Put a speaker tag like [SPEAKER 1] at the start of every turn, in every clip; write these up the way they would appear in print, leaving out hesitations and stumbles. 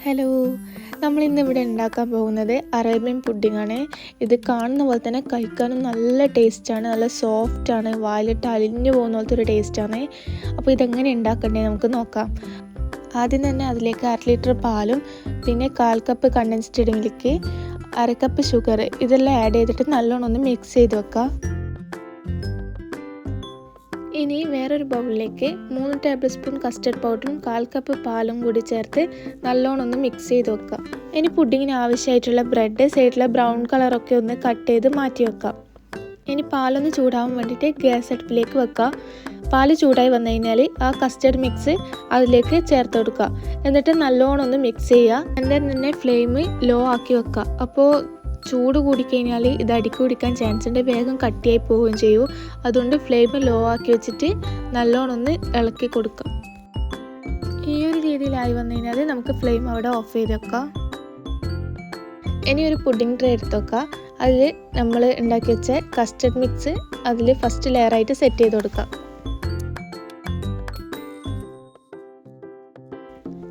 [SPEAKER 1] Hello, നമ്മളിന്ന് ഇവിടെ ഉണ്ടാക്കാൻ പോകുന്നത് അറേബ്യൻ പുഡിങ്ങാണ്. ഇത് കാണുന്ന പോലെ തന്നെ കഴിക്കാനും നല്ല ടേസ്റ്റാണ്, നല്ല സോഫ്റ്റാണ്, വായിലിട്ട് അലിഞ്ഞു പോകുന്ന പോലത്തെ ഒരു ടേസ്റ്റാണ്. അപ്പോൾ ഇതെങ്ങനെ ഉണ്ടാക്കണ്ടേ നമുക്ക് നോക്കാം. ആദ്യം തന്നെ അതിലേക്ക് 1/2 ലിറ്റർ പാലും പിന്നെ 1/4 cup condensed milk, 1/2 cup sugar ഇതെല്ലാം ആഡ് ചെയ്തിട്ട് നല്ലോണം ഒന്ന് മിക്സ് ചെയ്ത് വെക്കാം. ഇനി വേറൊരു ബൗളിലേക്ക് 3 ടേബിൾ സ്പൂൺ കസ്റ്റർഡ് പൗഡറും 1/4 കപ്പ് പാലും കൂടി ചേർത്ത് നല്ലോണം ഒന്ന് മിക്സ് ചെയ്ത് വെക്കാം. ഇനി പുഡിങ്ങിന് ആവശ്യമായിട്ടുള്ള ബ്രെഡ് സൈഡിലെ ബ്രൗൺ കളറൊക്കെ ഒന്ന് കട്ട് ചെയ്ത് മാറ്റി വെക്കാം. ഇനി പാലൊന്ന് ചൂടാവാൻ വേണ്ടിയിട്ട് ഗ്യാസ് അടുപ്പിലേക്ക് വെക്കാം. പാല് ചൂടായി വന്നു കഴിഞ്ഞാൽ ആ കസ്റ്റർഡ് മിക്സ് അതിലേക്ക് ചേർത്ത് കൊടുക്കുക. എന്നിട്ട് നല്ലോണം ഒന്ന് മിക്സ് ചെയ്യുക. എന്നിട്ട് തന്നെ ഫ്ലെയിം ലോ ആക്കി വെക്കുക. അപ്പോൾ ചൂട് കൂടിക്കഴിഞ്ഞാൽ ഇത് അടിക്ക് പിടിക്കാൻ ചാൻസ് ഉണ്ട്, വേഗം കട്ടിയായി പോവുകയും ചെയ്യും. അതുകൊണ്ട് ഫ്ലെയിം ലോ ആക്കി വെച്ചിട്ട് നല്ലോണം ഒന്ന് ഇളക്കി കൊടുക്കുക. ഈ ഒരു രീതിയിലായി വന്നു കഴിഞ്ഞാൽ നമുക്ക് ഫ്ലെയിം അവിടെ ഓഫ് ചെയ്ത് വെക്കാം. ഇനി ഒരു പുഡിംഗ് ട്രേ എടുത്ത് വെക്കുക. അതിൽ നമ്മൾ ഉണ്ടാക്കി വെച്ച കസ്റ്റർഡ് മിക്സ് അതിൽ ഫസ്റ്റ് ലെയറായിട്ട് സെറ്റ് ചെയ്ത് കൊടുക്കാം.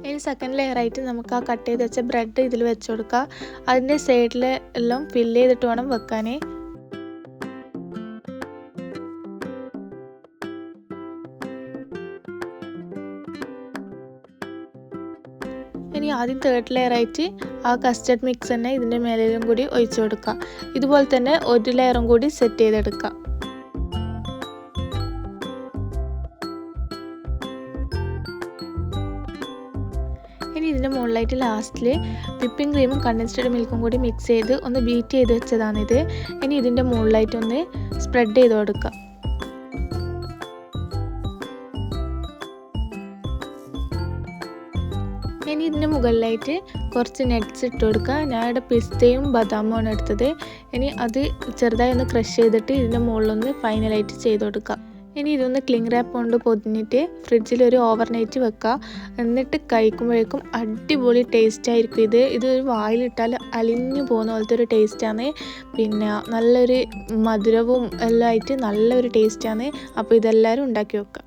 [SPEAKER 1] ഇനി സെക്കൻഡ് ലെയറായിട്ട് നമുക്ക് ആ കട്ട് ചെയ്ത് വെച്ച ബ്രെഡ് ഇതിൽ വെച്ച് കൊടുക്കുക. അതിൻ്റെ സൈഡിൽ എല്ലാം ഫില്ല് ചെയ്തിട്ട് വേണം വെക്കാൻ. ഇനി ആദ്യം തേർഡ് ലെയറായിട്ട് ആ കസ്റ്റർഡ് മിക്സ് തന്നെ ഇതിൻ്റെ മേലും കൂടി ഒഴിച്ചു കൊടുക്കുക. ഇതുപോലെ തന്നെ ഒരു ലെയറും കൂടി സെറ്റ് ചെയ്തെടുക്കുക. ഇനി ഇതിൻ്റെ മുകളിലായിട്ട് ലാസ്റ്റിൽ വിപ്പിംഗ് ക്രീമും കണ്ടൻസ്ഡ് മിൽക്കും കൂടി മിക്സ് ചെയ്ത് ഒന്ന് ബീറ്റ് ചെയ്ത് വെച്ചതാണിത്. ഇനി ഇതിൻ്റെ മുകളിലായിട്ടൊന്ന് സ്പ്രെഡ് ചെയ്ത് കൊടുക്കുക. ഇനി ഇതിൻ്റെ മുകളിലായിട്ട് കുറച്ച് നട്ട്സ് ഇട്ട് കൊടുക്കുക. ഞാനിവിടെ പിസ്തയും ബദാമുമാണ് എടുത്തത്. ഇനി അത് ചെറുതായി ഒന്ന് ക്രഷ് ചെയ്തിട്ട് ഇതിൻ്റെ മുകളിലൊന്ന് ഫൈനലായിട്ട് ചെയ്ത് കൊടുക്കുക. ഇനി ഇതൊന്ന് ക്ലിംഗ് റാപ്പ് കൊണ്ട് പൊതിഞ്ഞിട്ട് ഫ്രിഡ്ജിൽ ഒരു ഓവർനൈറ്റ് വെക്കുക. എന്നിട്ട് കഴിക്കുമ്പോഴേക്കും അടിപൊളി ടേസ്റ്റ് ആയിരിക്കും. ഇത് വായിലിട്ടാൽ അലിഞ്ഞു പോകുന്ന പോലത്തെ ഒരു ടേസ്റ്റാണ്. പിന്നെ നല്ലൊരു മധുരവും എല്ലാം ആയിട്ട് നല്ലൊരു ടേസ്റ്റാണ്. അപ്പോൾ ഇതെല്ലാവരും ഉണ്ടാക്കി വെക്കുക.